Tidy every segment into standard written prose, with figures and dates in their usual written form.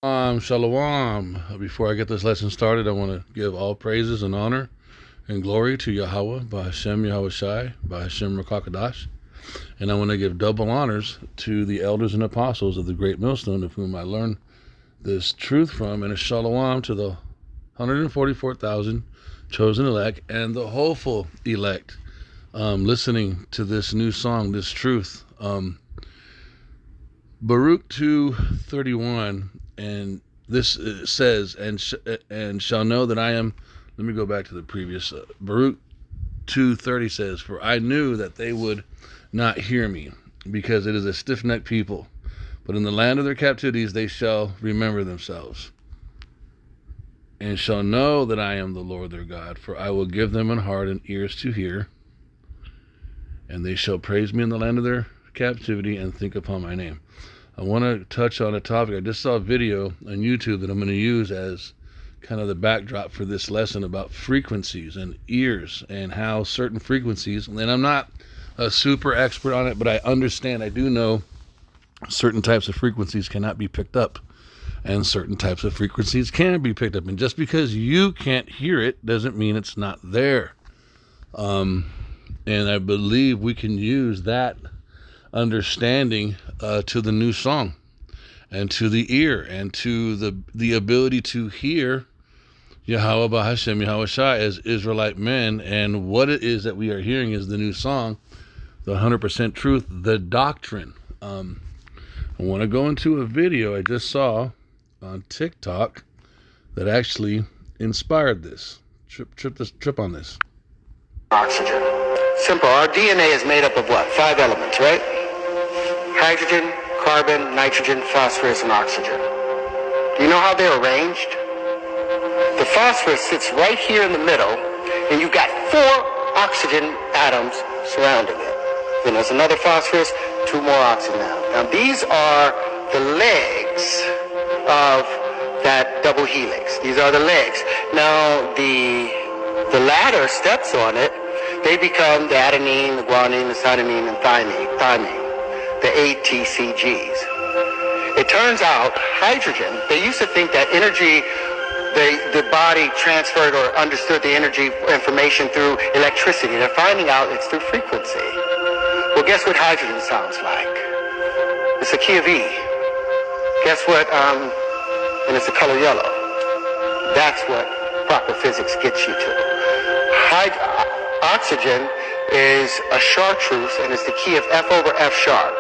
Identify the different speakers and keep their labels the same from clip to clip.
Speaker 1: Shalom. Before I get this lesson started, I want to give all praises and honor and glory to Yahweh, by Hashem Yahweh Shai, by Hashem Rakakadash. And I want to give double honors to the elders and apostles of the Great Millstone, of whom I learned this truth from, and a shalom to the 144,000 chosen elect and the hopeful elect listening to this new song, this truth. Baruch 2:31, and this says, and shall know that I am. Let me go back to the previous. Baruch 2:30 says, for I knew that they would not hear me, because it is a stiff-necked people. But in the land of their captivities they shall remember themselves, and shall know that I am the Lord their God. For I will give them an heart and ears to hear, and they shall praise me in the land of their captivity and think upon my name. I want to touch on a topic. I just saw a video on YouTube that I'm going to use as kind of the backdrop for this lesson about frequencies and ears, and how certain frequencies, and I'm not a super expert on it, but I understand, I do know certain types of frequencies cannot be picked up, and certain types of frequencies can be picked up. And just because you can't hear it doesn't mean it's not there. And I believe we can use that understanding to the new song, and to the ear, and to the ability to hear Yahweh Bahashem Yahweh Shai as Israelite men. And what it is that we are hearing is the new song, the 100% truth, the doctrine. I want to go into a video I just saw on TikTok that actually inspired this. Trip on this.
Speaker 2: Oxygen. Simple. Our DNA is made up of what? 5 elements, right? Hydrogen, carbon, nitrogen, phosphorus, and oxygen. Do you know how they're arranged? The phosphorus sits right here in the middle, and you've got 4 oxygen atoms surrounding it. Then there's another phosphorus, 2 more oxygen atoms. Now these are the legs of that double helix. These are the legs. Now the ladder steps on it. They become the adenine, the guanine, the cytosine, and thymine, the ATCGs. It turns out hydrogen, they used to think that energy, the body transferred or understood the energy information through electricity. They're finding out it's through frequency. Well, guess what hydrogen sounds like? It's a key of E. Guess what? And it's the color yellow. That's what proper physics gets you to. Oxygen is a chartreuse, and it's the key of F over F sharp.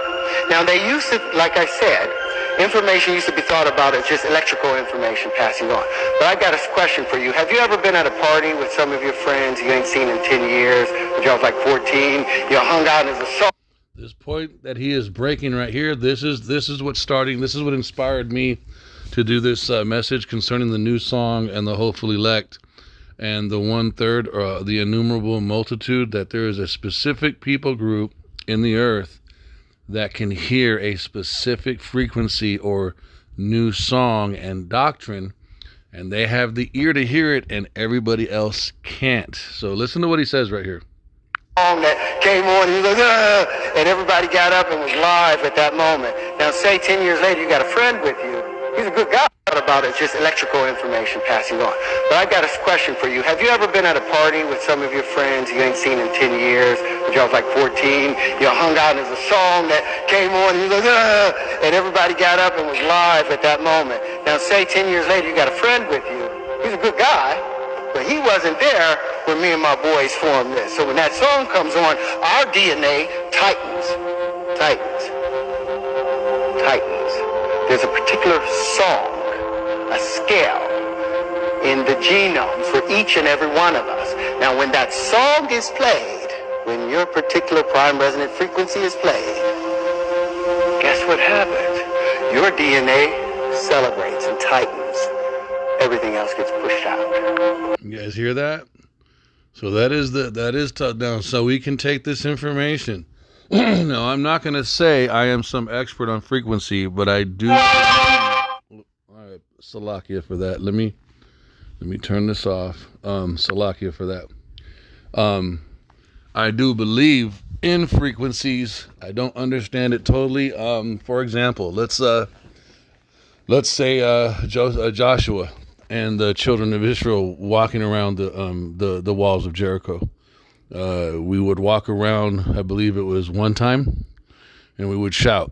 Speaker 2: Now they used to, like I said, information used to be thought about as just electrical information passing on. But I got a question for you. Have you ever been at a party with some of your friends you ain't seen in 10 years, when y'all was like 14, you hung out as a soul?
Speaker 1: This point that he is breaking right here, this is what's starting, this is what inspired me to do this message concerning the new song and the hopeful elect, and the 1/3, or the innumerable multitude, that there is a specific people group in the earth that can hear a specific frequency or new song and doctrine, and they have the ear to hear it, and everybody else can't. So listen to what he says right here.
Speaker 2: That came on, and he goes, and everybody got up and was live at that moment. Now say 10 years later you got a friend with you. He's a good guy about it, just electrical information passing on. But I got a question for you. Have you ever been at a party with some of your friends you ain't seen in 10 years, when y'all was like 14, you hung out and there's a song that came on, and he goes, and everybody got up and was live at that moment. Now say 10 years later you got a friend with you. He's a good guy, but he wasn't there when me and my boys formed this. So when that song comes on, our DNA tightens. There's a particular song, a scale in the genome for each and every one of us. Now when that song is played, when your particular prime resonant frequency is played, guess what happens? Your DNA celebrates and tightens. Everything else gets pushed out.
Speaker 1: You guys hear that? So that is tough down. So we can take this information. No, I'm not going to say I am some expert on frequency, but I do. All right, Salakia for that. Let me turn this off. Salakia for that. I do believe in frequencies. I don't understand it totally. For example, let's let's say Joshua and the children of Israel walking around the walls of Jericho. We would walk around, I believe it was one time, and we would shout.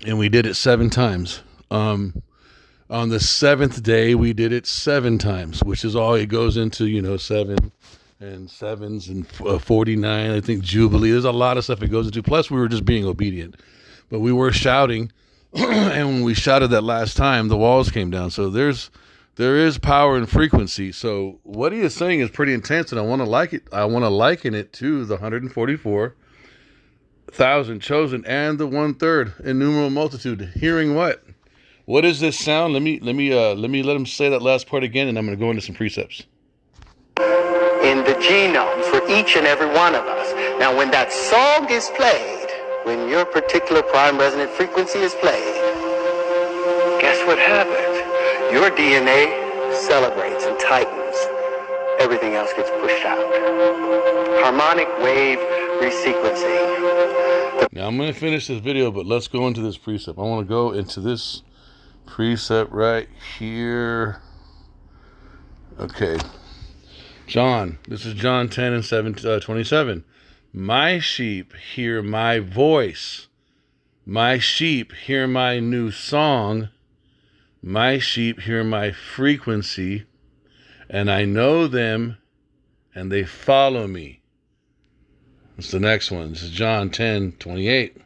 Speaker 1: And we did it 7 times. On the 7th day, we did it 7 times, which is all it goes into, 7 and 7s and 49, I think, Jubilee. There's a lot of stuff it goes into. Plus, we were just being obedient. But we were shouting, and when we shouted that last time, the walls came down. So there is power and frequency. So what he is saying is pretty intense, and I want to liken it to the 144,000 chosen and the 1/3 innumerable multitude. Hearing what? What is this sound? Let me let him say that last part again, and I'm going to go into some precepts.
Speaker 2: In the genome for each and every one of us. Now, when that song is played, when your particular prime resonant frequency is played, guess what happens? Your DNA celebrates and tightens. Everything else gets pushed out. Harmonic wave resequencing.
Speaker 1: Now, I'm going to finish this video, but let's go into this precept. I want to go into this precept right here. Okay. This is John 10 and 27. My sheep hear my voice. My sheep hear my new song. My sheep hear my frequency, and I know them, and they follow me. That's the next one. This is John 10:28.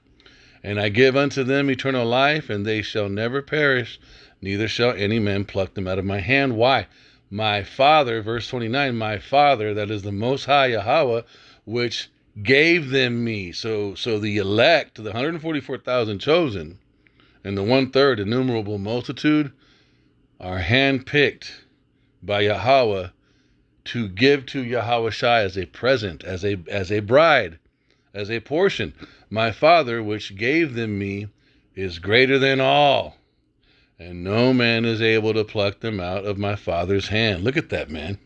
Speaker 1: And I give unto them eternal life, and they shall never perish, neither shall any man pluck them out of my hand. Why? My Father, verse 29, my Father, that is the Most High Yahweh, which gave them me. So the elect, the 144,000 chosen, and the 1/3 innumerable multitude are handpicked by Yahweh to give to Yahweh Shai as a present, as a bride, as a portion. My Father, which gave them me, is greater than all, and no man is able to pluck them out of my Father's hand. Look at that, man.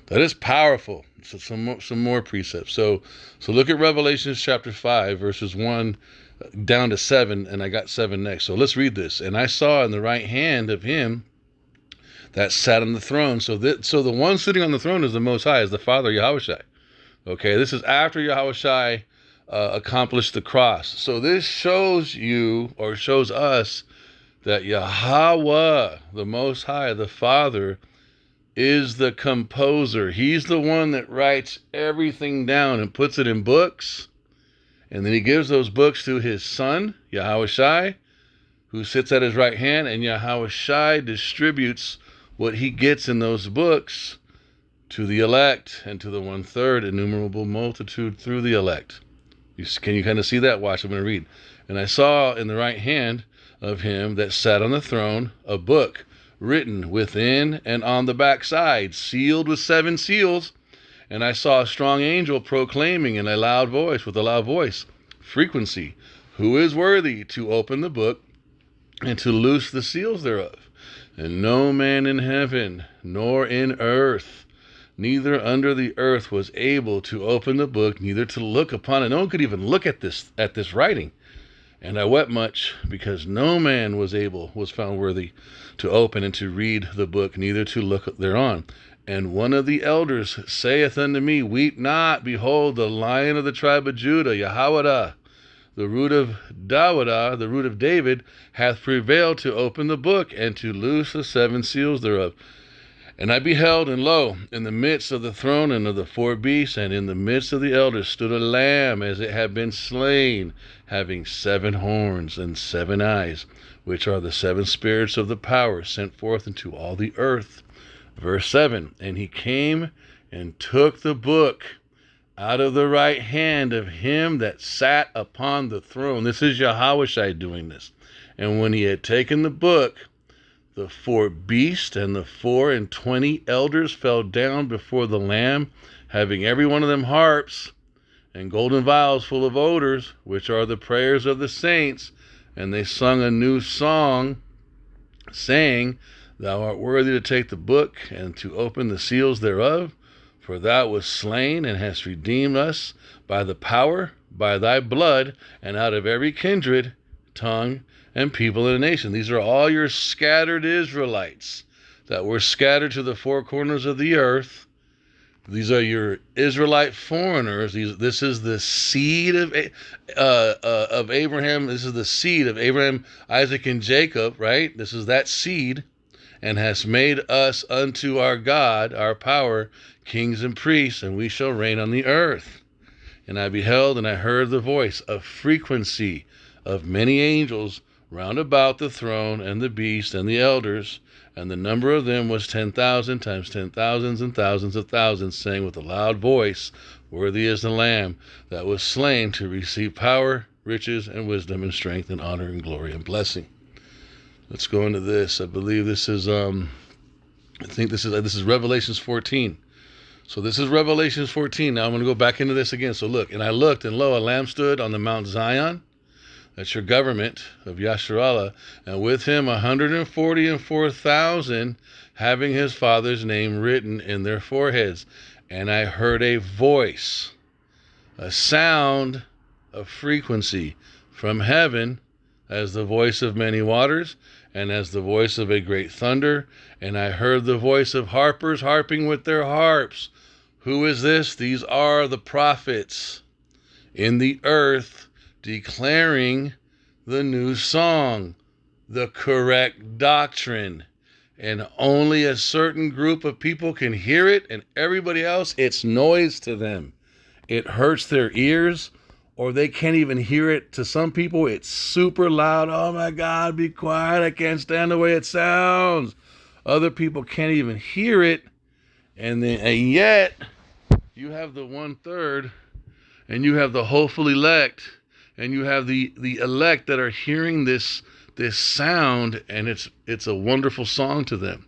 Speaker 1: That is powerful. So some more precepts. So look at Revelation chapter 5, verses 1 down to 7, and I got 7 next. So let's read this. And I saw in the right hand of him that sat on the throne. So the one sitting on the throne is the Most High, is the Father Yahushai. Okay, this is after Yahushai accomplished the cross. So this shows you, or shows us, that Yahweh, the Most High, the Father, is the composer. He's the one that writes everything down and puts it in books. And then he gives those books to his son, Yahweh Shai, who sits at his right hand. And Yahweh Shai distributes what he gets in those books to the elect and to the 1/3 innumerable multitude through the elect. Can you kind of see that? Watch, I'm going to read. And I saw in the right hand of him that sat on the throne a book written within and on the backside, sealed with 7 seals. And I saw a strong angel proclaiming with a loud voice, frequency, who is worthy to open the book and to loose the seals thereof? And no man in heaven, nor in earth, neither under the earth, was able to open the book, neither to look upon it. No one could even look at this writing. And I wept much, because no man was found worthy to open and to read the book, neither to look thereon. And one of the elders saith unto me, weep not, behold, the Lion of the tribe of Judah, Yahweh, the root of Dawidah, the root of David, hath prevailed to open the book and to loose the 7 seals thereof. And I beheld, and lo, in the midst of the throne and of the 4 beasts, and in the midst of the elders, stood a lamb as it had been slain, having 7 horns and 7 eyes, which are the 7 spirits of the power sent forth into all the earth. Verse 7, and he came and took the book out of the right hand of him that sat upon the throne. This is Yahweh doing this. And when he had taken the book, the 4 beasts and the 24 elders fell down before the Lamb, having every one of them harps and golden vials full of odors, which are the prayers of the saints. And they sung a new song, saying, Thou art worthy to take the book and to open the seals thereof, for thou wast slain and hast redeemed us by the power, by thy blood, and out of every kindred, tongue, and people and a nation. These are all your scattered Israelites that were scattered to the four corners of the earth. These are your Israelite foreigners. This is the seed of Abraham. This is the seed of Abraham, Isaac, and Jacob, right? This is that seed, and has made us unto our God, our power, kings and priests, and we shall reign on the earth. And I beheld, and I heard the voice, a frequency of many angels round about the throne, and the beast, and the elders, and the number of them was 10,000 times 10,000s and thousands of thousands, saying with a loud voice, Worthy is the Lamb that was slain to receive power, riches, and wisdom, and strength, and honor, and glory, and blessing. Let's go into this. I believe this is, I think this is Revelations 14. So this is Revelations 14. Now I'm going to go back into this again. So look, and I looked, and lo, a lamb stood on the Mount Zion. That's your government of Yasharallah, and with him 144,000, having his Father's name written in their foreheads. And I heard a voice, a sound, a frequency from heaven, as the voice of many waters, and as the voice of a great thunder. And I heard the voice of harpers harping with their harps. Who is this? These are the prophets in the earth, declaring the new song, the correct doctrine. And only a certain group of people can hear it, and everybody else, it's noise to them. It hurts their ears, or they can't even hear it. To some people, it's super loud. Oh my God, be quiet. I can't stand the way it sounds. Other people can't even hear it. And yet, you have the 1/3, and you have the hopeful elect, and you have the elect that are hearing this sound, and it's a wonderful song to them.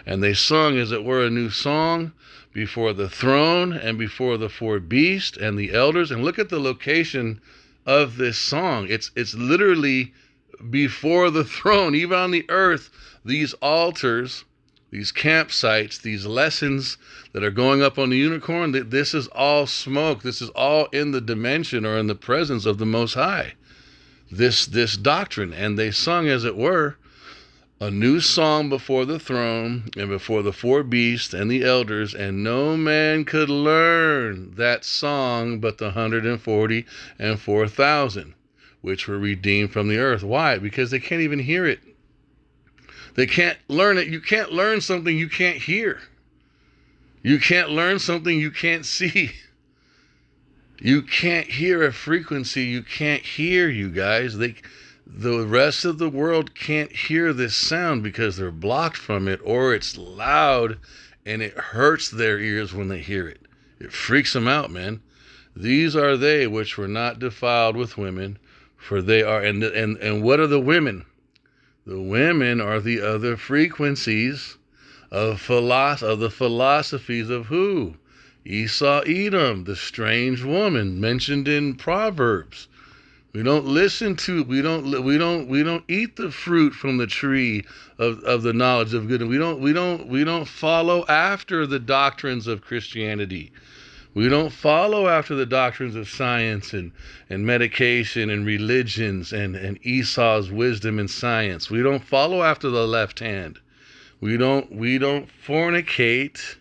Speaker 1: And they sung, as it were, a new song before the throne and before the four beasts and the elders. And look at the location of this song. It's literally before the throne, even on the earth. These altars, these campsites, these lessons that are going up on the unicorn, this is all smoke. This is all in the dimension or in the presence of the Most High. This doctrine. And they sung, as it were, a new song before the throne and before the four beasts and the elders, and no man could learn that song but the 144,000, which were redeemed from the earth. Why? Because they can't even hear it. They can't learn it. You can't learn something you can't hear. You can't learn something you can't see. You can't hear a frequency you can't hear, you guys. The rest of the world can't hear this sound because they're blocked from it, or it's loud and it hurts their ears when they hear it. It freaks them out, man. These are they which were not defiled with women, for they are, and what are the women? The women are the other frequencies of the philosophies of who? Esau, Edom, the strange woman mentioned in Proverbs. We don't listen to, we don't eat the fruit from the tree of the knowledge of good. And we don't follow after the doctrines of Christianity. We don't follow after the doctrines of science and medication and religions and Esau's wisdom and science. We don't follow after the left hand. We don't fornicate.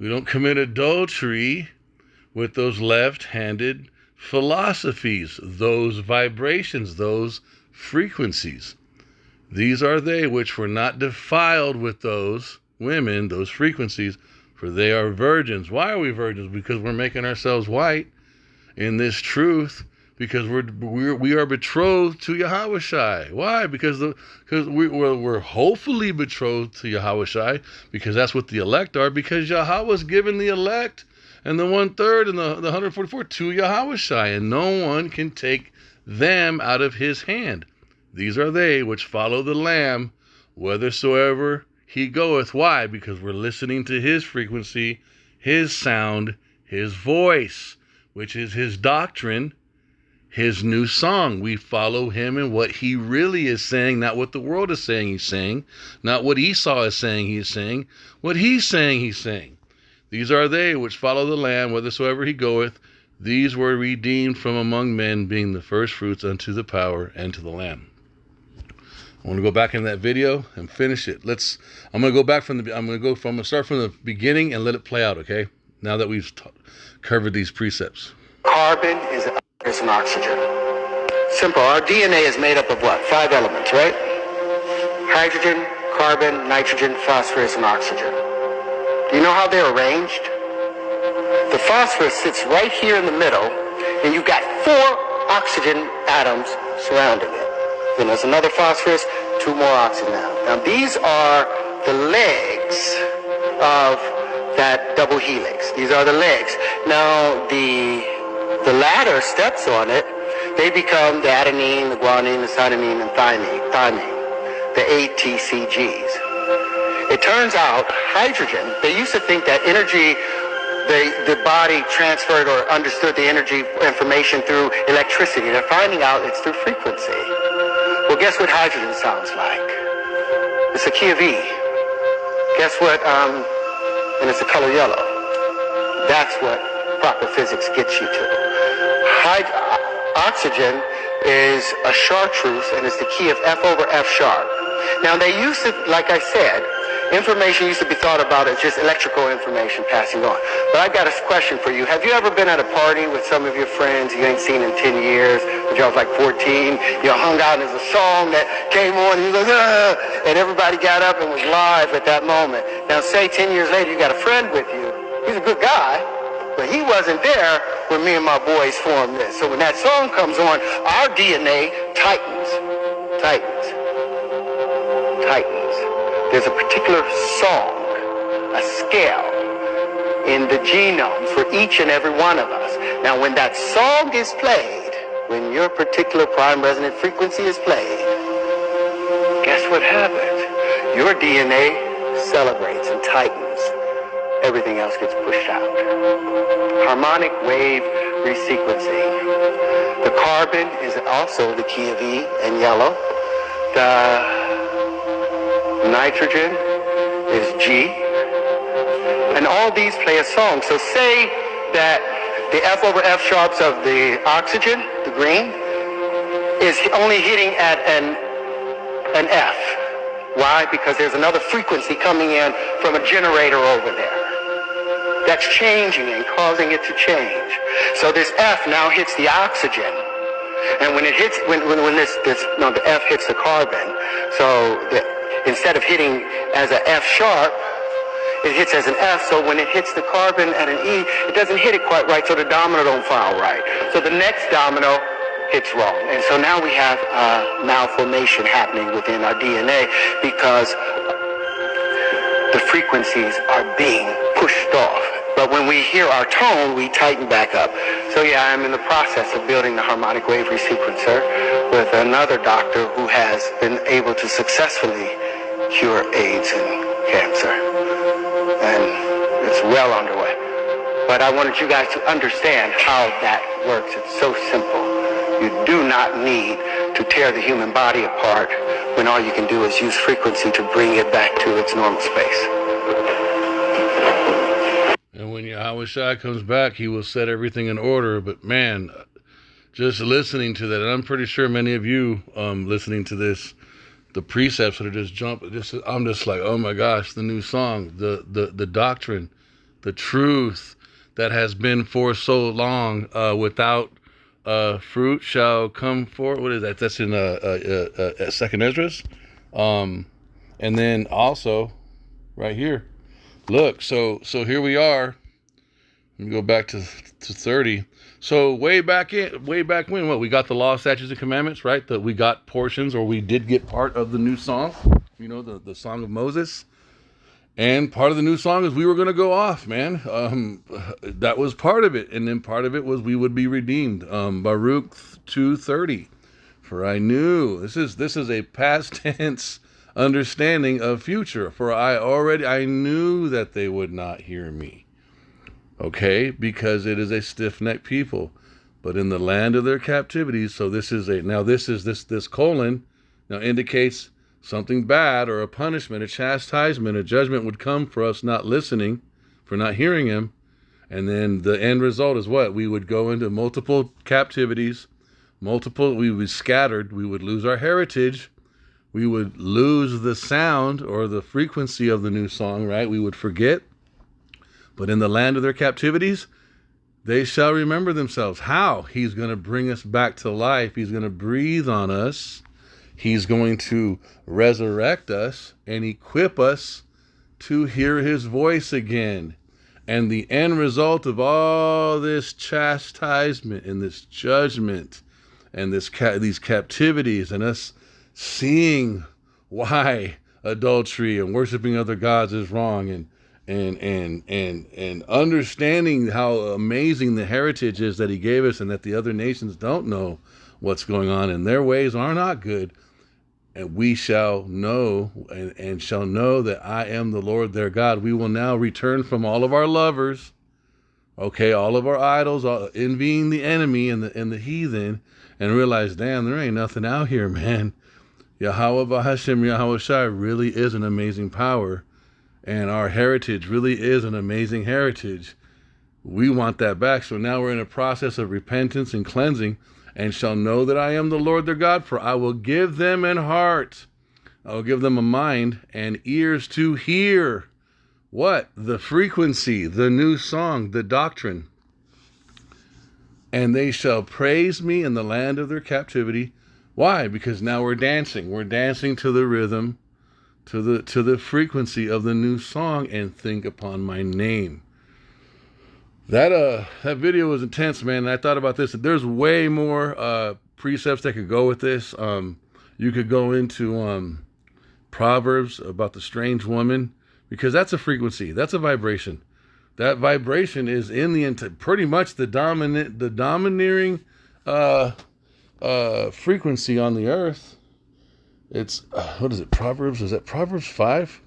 Speaker 1: We don't commit adultery with those left-handed philosophies, those vibrations, those frequencies. These are they which were not defiled with those women, those frequencies, for they are virgins. Why are we virgins? Because we're making ourselves white in this truth, because we are betrothed to Yahushai. Why? Because we're hopefully betrothed to Yahushai, because that's what the elect are, because Yahweh's given the elect and the 1/3 and the 144 to Yahushai, and no one can take them out of his hand. These are they which follow the Lamb, whithersoever he goeth. Why? Because we're listening to his frequency, his sound, his voice, which is his doctrine, his new song. We follow him in what he really is saying, not what the world is saying he's saying, not what Esau is saying he's saying, what he's saying he's saying. These are they which follow the Lamb, whithersoever he goeth. These were redeemed from among men, being the first fruits unto the power and to the Lamb. I want to go back in that video and finish it. I'm going to go back I'm going to start from the beginning and let it play out, okay? Now that we've covered these precepts.
Speaker 2: Carbon is an oxygen. Simple. Our DNA is made up of what? 5 elements, right? Hydrogen, carbon, nitrogen, phosphorus, and oxygen. Do you know how they're arranged? The phosphorus sits right here in the middle, and you've got 4 oxygen atoms surrounding it. Then there's another phosphorus, 2 more oxygen atoms. Now these are the legs of that double helix. These are the legs. Now the ladder steps on it. They become the adenine, the guanine, the cytosine, and thymine, the ATCGs. It turns out hydrogen, they used to think that energy, the body transferred or understood the energy information through electricity. They're finding out it's through frequency. Well, guess what hydrogen sounds like? It's a key of E. Guess what? And it's the color yellow. That's what proper physics gets you to. Oxygen is a chartreuse, and it's the key of F over F sharp. Now they used to, like I said, information used to be thought about as just electrical information passing on. But I've got a question for you. Have you ever been at a party with some of your friends you ain't seen in 10 years, but y'all was like 14, you hung out and there's a song that came on and you go, and everybody got up and was live at that moment. Now say 10 years later you got a friend with you. He's a good guy, but he wasn't there when me and my boys formed this. So when that song comes on, our DNA tightens. There's a particular song, a scale in the genome for each and every one of us. Now when that song is played, when your particular prime resonant frequency is played, guess what happens? Your DNA celebrates and tightens. Everything else gets pushed out. Harmonic wave resequencing. The carbon is also the key of E and yellow. The nitrogen is G. And all these play a song. So say that the F over F sharps of the oxygen, the green, is only hitting at an F. Why? Because there's another frequency coming in from a generator over there. That's changing and causing it to change. So this F now hits the oxygen. And when it hits, the F hits the carbon. So instead of hitting as an F sharp, it hits as an F. So when it hits the carbon at an E, it doesn't hit it quite right. So the domino don't file right. So the next domino hits wrong. And so now we have malformation happening within our DNA because the frequencies are being pushed off. But when we hear our tone, we tighten back up. So yeah, I'm in the process of building the harmonic wave resequencer with another doctor who has been able to successfully cure AIDS and cancer. And it's well underway. But I wanted you guys to understand how that works. It's so simple. You do not need to tear the human body apart when all you can do is use frequency to bring it back to its normal space.
Speaker 1: And when Yahweh Shai comes back, he will set everything in order. But man, just listening to that, and I'm pretty sure many of you listening to this, the precepts that are I'm just like, oh my gosh, the new song, the doctrine, the truth that has been for so long, without fruit shall come forth. What is that? That's in Second Esdras. And then also right here, look, so here we are. Let me go back to 30. So way back when, what, we got the law, statutes, and commandments, right? That we got portions, or we did get part of the new song, the song of Moses. And part of the new song is we were going to go off, man. That was part of it. And then part of it was we would be redeemed. Baruch 2:30. For I knew, this is a past tense understanding of future. For I knew that they would not hear me. Okay, because it is a stiff-necked people, but in the land of their captivity. So this colon now indicates something bad, or a punishment, a chastisement, a judgment would come for us not listening, for not hearing him. And then the end result is what? We would go into multiple captivities, we would be scattered, we would lose our heritage, we would lose the sound or the frequency of the new song, right? We would forget. But in the land of their captivities, they shall remember themselves. How? He's going to bring us back to life. He's going to breathe on us. He's going to resurrect us and equip us to hear his voice again. And the end result of all this chastisement and this judgment and these captivities and us seeing why adultery and worshiping other gods is wrong, and understanding how amazing the heritage is that he gave us, and that the other nations don't know what's going on and their ways are not good. And we shall know and shall know that I am the Lord their God. We will now return from all of our lovers, okay, all of our idols, envying the enemy and the heathen, and realize, damn, there ain't nothing out here, man. Yahweh Bahashem Yahweh Shai really is an amazing power, and our heritage really is an amazing heritage. We want that back. So now we're in a process of repentance and cleansing, and shall know that I am the Lord their God, for I will give them an heart. I will give them a mind and ears to hear. What? The frequency, the new song, the doctrine. And they shall praise me in the land of their captivity. Why? Because now we're dancing. We're dancing to the rhythm, to the frequency of the new song, and think upon my name. That video was intense, man. And I thought about this. There's way more precepts that could go with this. You could go into Proverbs about the strange woman, because that's a frequency. That's a vibration. That vibration is in pretty much the domineering frequency on the earth. It's what is it? Proverbs? Is that Proverbs 5?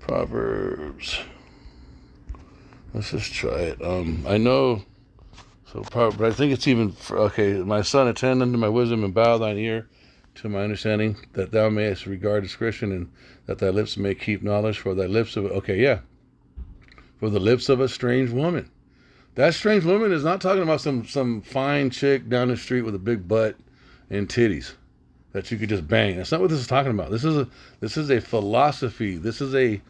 Speaker 1: Proverbs. Let's just try it. I know. So, but I think it's even okay. My son, attend unto my wisdom and bow thine ear to my understanding, that thou mayest regard discretion, and that thy lips may keep knowledge. For thy lips of for the lips of a strange woman. That strange woman is not talking about some fine chick down the street with a big butt and titties that you could just bang. That's not what this is talking about. This is a philosophy. This is a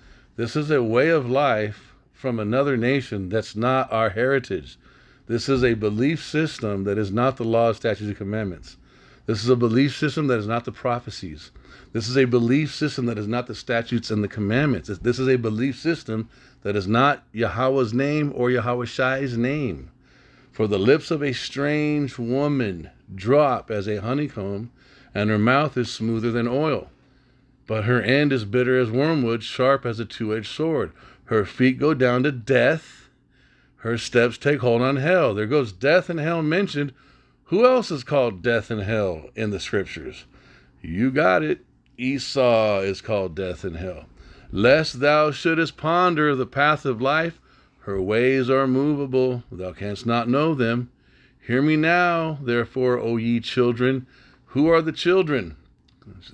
Speaker 1: way of life from another nation that's not our heritage. This is a belief system that is not the law, statutes, and commandments. This is a belief system that is not the prophecies. This is a belief system that is not the statutes and the commandments. This is a belief system that is not Yahweh's name or Yahweh Shai's name. For the lips of a strange woman drop as a honeycomb, and her mouth is smoother than oil. But her end is bitter as wormwood, sharp as a two-edged sword. Her feet go down to death. Her steps take hold on hell. There goes death and hell mentioned. Who else is called death and hell in the scriptures? You got it. Esau is called death and hell. Lest thou shouldest ponder the path of life, her ways are movable, thou canst not know them. Hear me now, therefore, O ye children. Who are the children?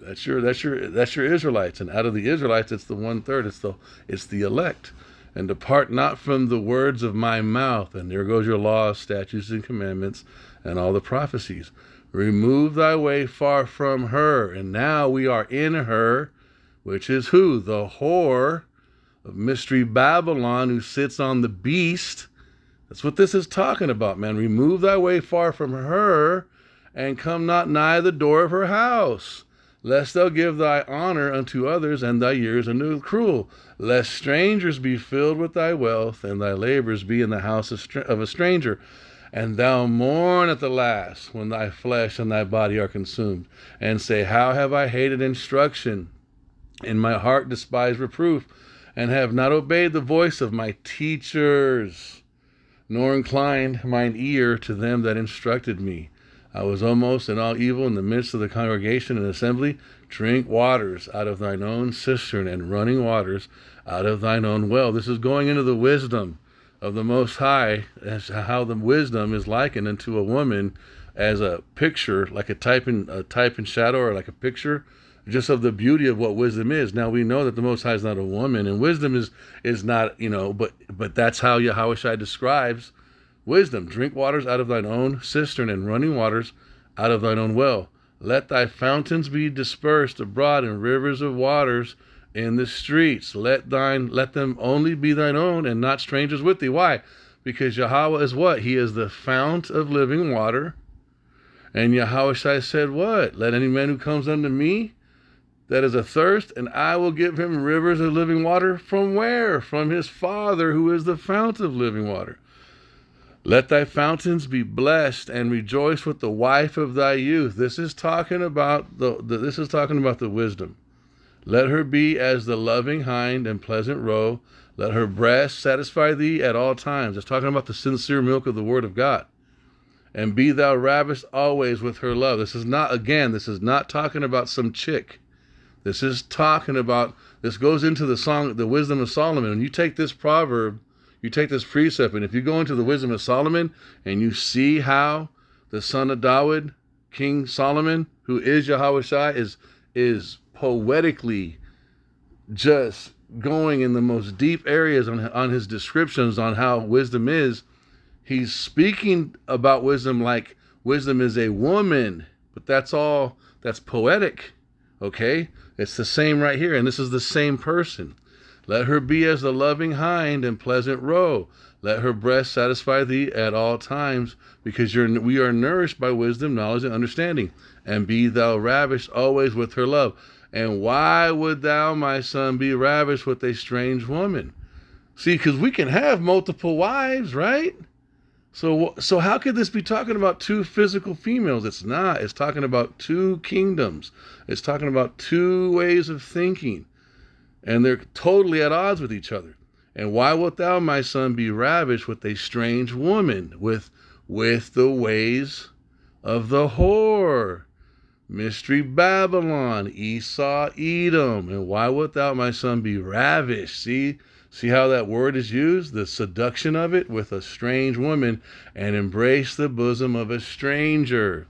Speaker 1: That's your Israelites, and out of the Israelites, it's the 1/3. It's the elect. And depart not from the words of my mouth. And there goes your laws, statutes, and commandments, and all the prophecies. Remove thy way far from her. And now we are in her, which is who? The whore of mystery Babylon, who sits on the beast. That's what this is talking about, man. Remove thy way far from her, and come not nigh the door of her house, lest thou give thy honor unto others, and thy years unto the cruel, lest strangers be filled with thy wealth, and thy labors be in the house of a stranger, and thou mourn at the last, when thy flesh and thy body are consumed, and say, how have I hated instruction, and my heart despised reproof, and have not obeyed the voice of my teachers, nor inclined mine ear to them that instructed me. I was almost in all evil in the midst of the congregation and assembly. Drink waters out of thine own cistern, and running waters out of thine own well. This is going into the wisdom of the Most High, as how the wisdom is likened unto a woman as a picture, like a type and shadow, or like a picture just of the beauty of what wisdom is. Now we know that the Most High is not a woman, and wisdom is not, but that's how Yahweh Shai describes wisdom. Drink waters out of thine own cistern, and running waters out of thine own well. Let thy fountains be dispersed abroad in rivers of waters in the streets. Let them only be thine own, and not strangers with thee. Why? Because Yahweh is what? He is the fount of living water. And Yahweh said what? Let any man who comes unto me that is athirst, and I will give him rivers of living water. From where? From his Father, who is the fount of living water. Let thy fountains be blessed, and rejoice with the wife of thy youth. This is talking about the wisdom. Let her be as the loving hind and pleasant roe. Let her breast satisfy thee at all times. It's talking about the sincere milk of the word of God. And be thou ravished always with her love. This is not talking about some chick. This is talking about, this goes into the song, the wisdom of Solomon. When you take this proverb, you take this precept, and if you go into the wisdom of Solomon and you see how the son of David, King Solomon, who is Yahweh, is poetically just going in the most deep areas on his descriptions on how wisdom is. He's speaking about wisdom like wisdom is a woman, but that's poetic, okay? It's the same right here, and this is the same person. Let her be as the loving hind and pleasant roe. Let her breast satisfy thee at all times, because we are nourished by wisdom, knowledge, and understanding. And be thou ravished always with her love. And why would thou, my son, be ravished with a strange woman? See, because we can have multiple wives, right? So how could this be talking about two physical females? It's not. It's talking about two kingdoms. It's talking about two ways of thinking. And they're totally at odds with each other. And why wilt thou, my son, be ravished with a strange woman, with the ways of the whore? Mystery Babylon, Esau, Edom. And why wilt thou, my son, be ravished? See how that word is used? The seduction of it, with a strange woman, and embrace the bosom of a stranger.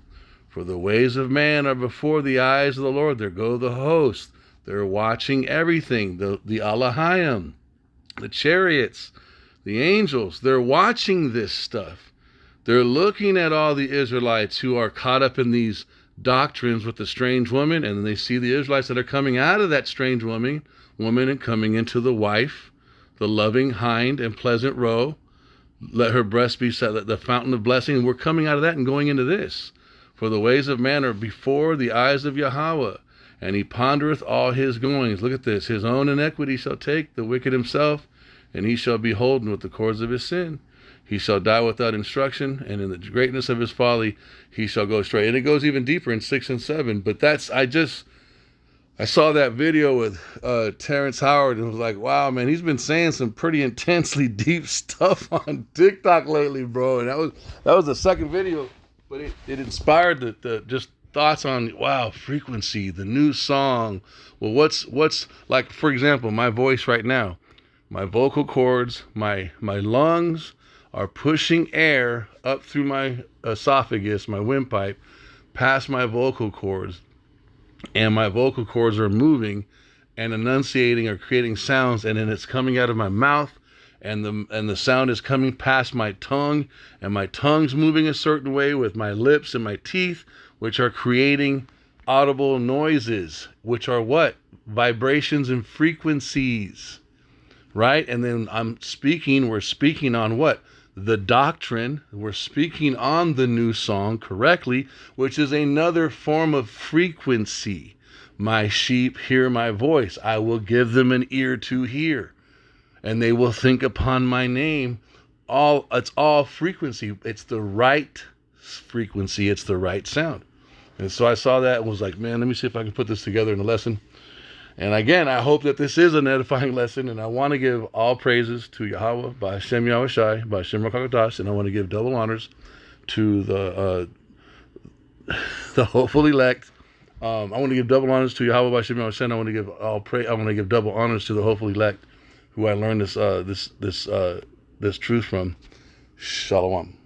Speaker 1: For the ways of man are before the eyes of the Lord. There go the hosts. They're watching everything. The Alahayim, the chariots, the angels. They're watching this stuff. They're looking at all the Israelites who are caught up in these doctrines with the strange woman, and then they see the Israelites that are coming out of that strange woman and coming into the wife, the loving hind and pleasant roe. Let her breast be set, the fountain of blessing. And we're coming out of that and going into this. For the ways of man are before the eyes of Yahweh, and he pondereth all his goings. Look at this. His own iniquity shall take the wicked himself, and he shall be holden with the cords of his sin. He shall die without instruction, and in the greatness of his folly he shall go astray. And it goes even deeper in 6 and 7. But I saw that video with Terrence Howard, and was like, wow, man, he's been saying some pretty intensely deep stuff on TikTok lately, bro. And that was the second video, but it inspired the just thoughts on, wow, frequency, the new song. Well, what's like, for example, my voice right now, my vocal cords, my lungs are pushing air up through my esophagus, my windpipe, past my vocal cords, and my vocal cords are moving and enunciating or creating sounds, and then it's coming out of my mouth, and the sound is coming past my tongue, and my tongue's moving a certain way with my lips and my teeth, which are creating audible noises, which are what? Vibrations and frequencies, right? And then we're speaking on what? The doctrine. We're speaking on the new song correctly, which is another form of frequency. My sheep hear my voice. I will give them an ear to hear, and they will think upon my name. It's all frequency. It's the right frequency. It's the right sound. And so I saw that and was like, man, let me see if I can put this together in a lesson. And again, I hope that this is an edifying lesson, and I want to give all praises to Yahweh, by Hashem Yahushai, by Hashem Rakakotas, and I want to give double honors to the hopeful elect. I want to give double honors to Yahweh, by Hashem Yahushai, and I want to give double honors to the hopeful elect, who I learned this truth from. Shalom.